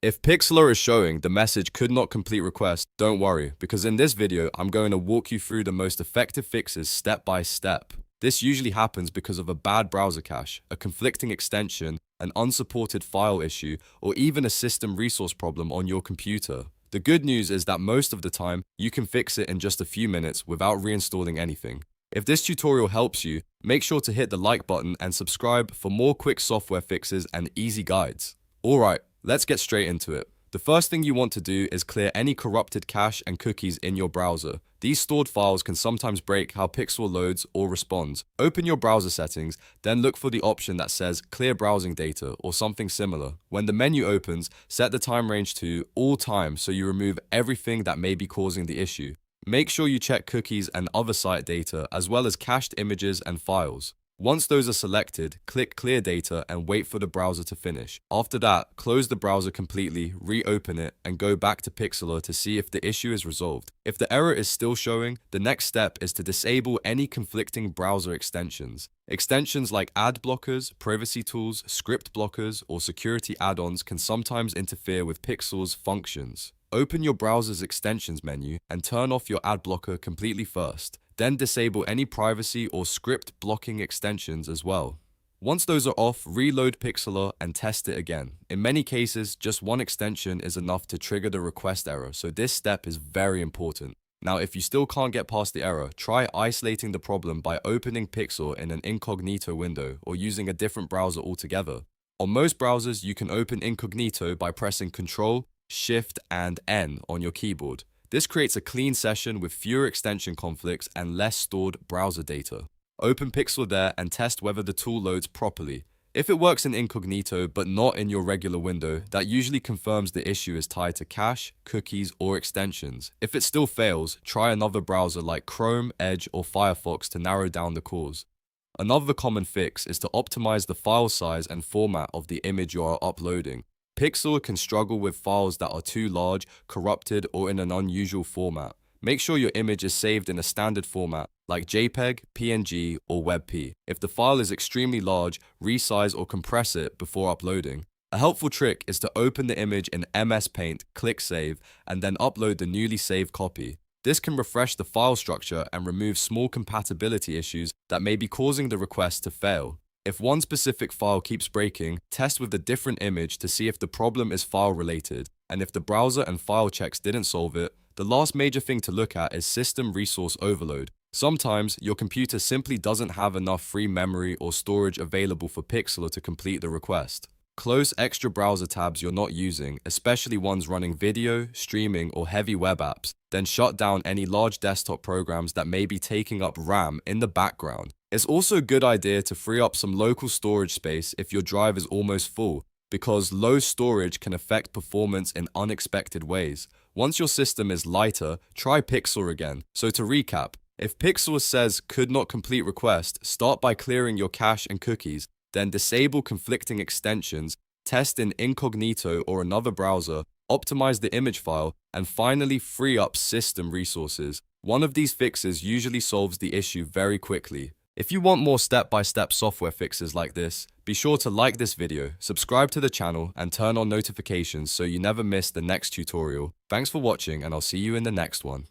If Pixlr is showing the message could not complete request, don't worry, because in this video, I'm going to walk you through the most effective fixes step by step. This usually happens because of a bad browser cache, a conflicting extension, an unsupported file issue, or even a system resource problem on your computer. The good news is that most of the time, you can fix it in just a few minutes without reinstalling anything. If this tutorial helps you, make sure to hit the like button and subscribe for more quick software fixes and easy guides. Alright, let's get straight into it. The first thing you want to do is clear any corrupted cache and cookies in your browser. These stored files can sometimes break how Pixlr loads or responds. Open your browser settings, then look for the option that says Clear Browsing Data or something similar. When the menu opens, set the time range to All Time so you remove everything that may be causing the issue. Make sure you check cookies and other site data as well as cached images and files. Once those are selected, click Clear Data and wait for the browser to finish. After that, close the browser completely, reopen it, and go back to Pixlr to see if the issue is resolved. If the error is still showing, the next step is to disable any conflicting browser extensions. Extensions like ad blockers, privacy tools, script blockers, or security add-ons can sometimes interfere with Pixlr's functions. Open your browser's extensions menu and turn off your ad blocker completely first. Then disable any privacy or script blocking extensions as well. Once those are off, reload Pixlr and test it again. In many cases, just one extension is enough to trigger the request error, so this step is very important. Now, if you still can't get past the error, try isolating the problem by opening Pixlr in an Incognito window or using a different browser altogether. On most browsers, you can open Incognito by pressing Ctrl, Shift, and N on your keyboard. This creates a clean session with fewer extension conflicts and less stored browser data. Open Pixlr there and test whether the tool loads properly. If it works in Incognito but not in your regular window, that usually confirms the issue is tied to cache, cookies, or extensions. If it still fails, try another browser like Chrome, Edge, or Firefox to narrow down the cause. Another common fix is to optimize the file size and format of the image you are uploading. Pixlr can struggle with files that are too large, corrupted, or in an unusual format. Make sure your image is saved in a standard format like JPEG, PNG, or WebP. If the file is extremely large, resize or compress it before uploading. A helpful trick is to open the image in MS Paint, click Save, and then upload the newly saved copy. This can refresh the file structure and remove small compatibility issues that may be causing the request to fail. If one specific file keeps breaking, test with a different image to see if the problem is file related, and if the browser and file checks didn't solve it, the last major thing to look at is system resource overload. Sometimes, your computer simply doesn't have enough free memory or storage available for Pixlr to complete the request. Close extra browser tabs you're not using, especially ones running video, streaming, or heavy web apps. Then shut down any large desktop programs that may be taking up RAM in the background. It's also a good idea to free up some local storage space if your drive is almost full, because low storage can affect performance in unexpected ways. Once your system is lighter, try Pixlr again. So to recap, if Pixlr says could not complete request, start by clearing your cache and cookies, then disable conflicting extensions, test in Incognito or another browser, optimize the image file, and finally free up system resources. One of these fixes usually solves the issue very quickly. If you want more step-by-step software fixes like this, be sure to like this video, subscribe to the channel, and turn on notifications so you never miss the next tutorial. Thanks for watching, and I'll see you in the next one.